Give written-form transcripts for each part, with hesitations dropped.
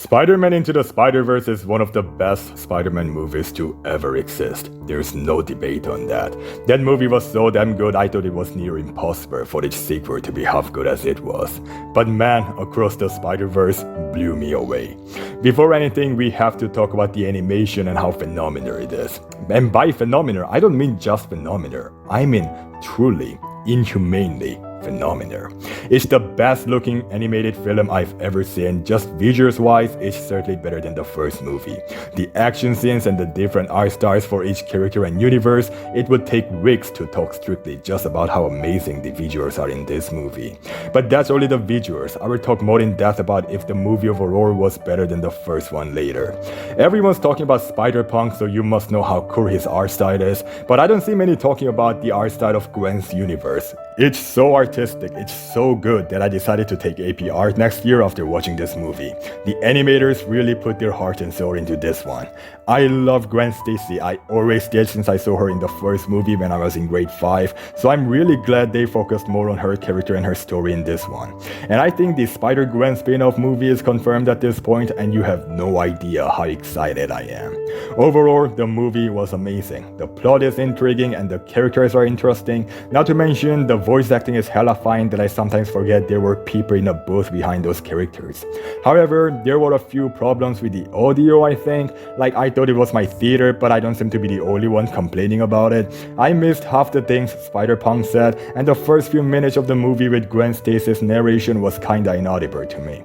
Spider-Man Into the Spider-Verse is one of the best Spider-Man movies to ever exist. There's no debate on that. That movie was so damn good I thought it was near impossible for its sequel to be half good as it was. But man, Across the Spider-Verse blew me away. Before anything, we have to talk about the animation and how phenomenal it is. And by phenomenal, I don't mean just phenomenal. I mean truly, inhumanely phenomenal. It's the best looking animated film I've ever seen. Just visuals wise, it's certainly better than the first movie. The action scenes and the different art styles for each character and universe, it would take weeks to talk strictly just about how amazing the visuals are in this movie. But that's only the visuals. I will talk more in depth about if the movie overall was better than the first one later. Everyone's talking about Spider-Punk, so you must know how cool his art style is, but I don't see many talking about the art style of Gwen's universe. It's so artistic, it's so good that I decided to take AP Art next year after watching this movie. The animators really put their heart and soul into this one. I love Gwen Stacy. I always did since I saw her in the first movie when I was in grade 5, so I'm really glad they focused more on her character and her story in this one. And I think the Spider-Gwen spin-off movie is confirmed at this point, and you have no idea how excited I am. Overall, the movie was amazing. The plot is intriguing and the characters are interesting, not to mention the voice acting is hella fine that I sometimes forget there were people in a booth behind those characters. However, there were a few problems with the audio, I think. Like, I thought it was my theater, but I don't seem to be the only one complaining about it. I missed half the things Spider-Punk said, and the first few minutes of the movie with Gwen Stacy's narration was kinda inaudible to me.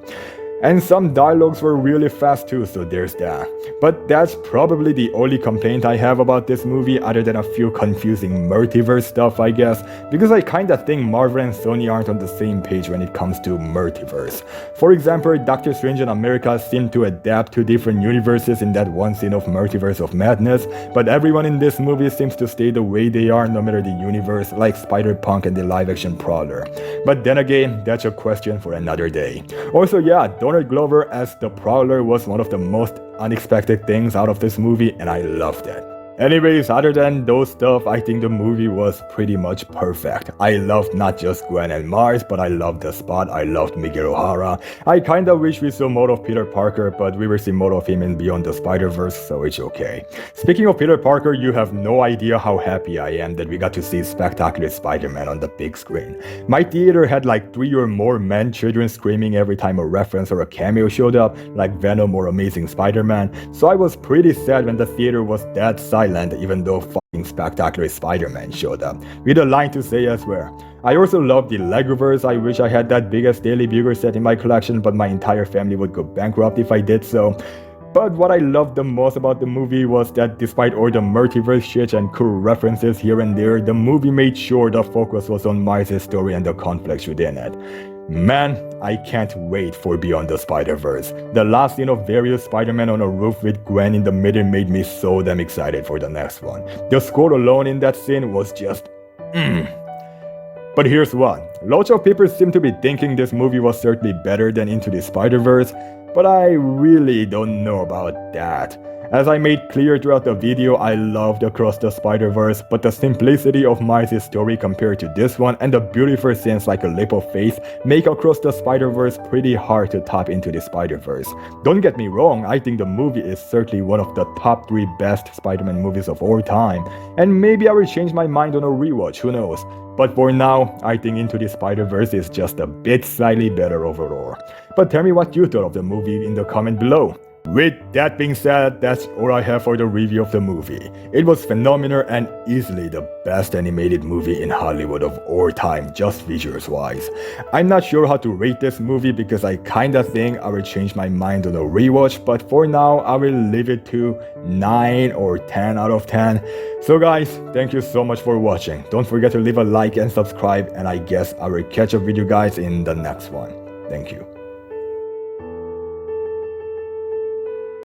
And some dialogues were really fast too, so there's that. But that's probably the only complaint I have about this movie, other than a few confusing multiverse stuff, I guess, because I kinda think Marvel and Sony aren't on the same page when it comes to multiverse. For example, Doctor Strange and America seem to adapt to different universes in that one scene of Multiverse of Madness, but everyone in this movie seems to stay the way they are no matter the universe, like Spider-Punk and the live-action Prowler. But then again, that's a question for another day. Also, yeah, Donald Glover as the Prowler was one of the most unexpected things out of this movie, and I loved it. Anyways, other than those stuff, I think the movie was pretty much perfect. I loved not just Gwen and Mars, but I loved the Spot, I loved Miguel O'Hara. I kinda wish we saw more of Peter Parker, but we will see more of him in Beyond the Spider-Verse, so it's okay. Speaking of Peter Parker, you have no idea how happy I am that we got to see Spectacular Spider-Man on the big screen. My theater had like 3 or more men, children screaming every time a reference or a cameo showed up, like Venom or Amazing Spider-Man, so I was pretty sad when the theater was that silent even though fucking Spectacular Spider-Man showed up, with a line to say as well. I also love the Legoverse. I wish I had that biggest Daily Bugle set in my collection, but my entire family would go bankrupt if I did so. But what I loved the most about the movie was that despite all the multiverse shit and cool references here and there, the movie made sure the focus was on Miles' story and the conflicts within it. Man, I can't wait for Beyond the Spider-Verse. The last scene of various Spider-Man on a roof with Gwen in the middle made me so damn excited for the next one. The score alone in that scene was just But here's what. Lots of people seem to be thinking this movie was certainly better than Into the Spider-Verse, but I really don't know about that. As I made clear throughout the video, I loved Across the Spider-Verse, but the simplicity of Miles' story compared to this one and the beautiful scenes like A Leap of Faith make Across the Spider-Verse pretty hard to top Into the Spider-Verse. Don't get me wrong, I think the movie is certainly one of the top 3 best Spider-Man movies of all time, and maybe I will change my mind on a rewatch, who knows. But for now, I think Into the Spider-Verse is just a bit slightly better overall. But tell me what you thought of the movie in the comment below. With that being said, that's all I have for the review of the movie. It was phenomenal and easily the best animated movie in Hollywood of all time, just visuals wise. I'm not sure how to rate this movie because I kinda think I will change my mind on a rewatch, but for now I will leave it to 9 or 10 out of 10. So guys, thank you so much for watching. Don't forget to leave a like and subscribe, and I guess I will catch up with you guys in the next one. Thank you.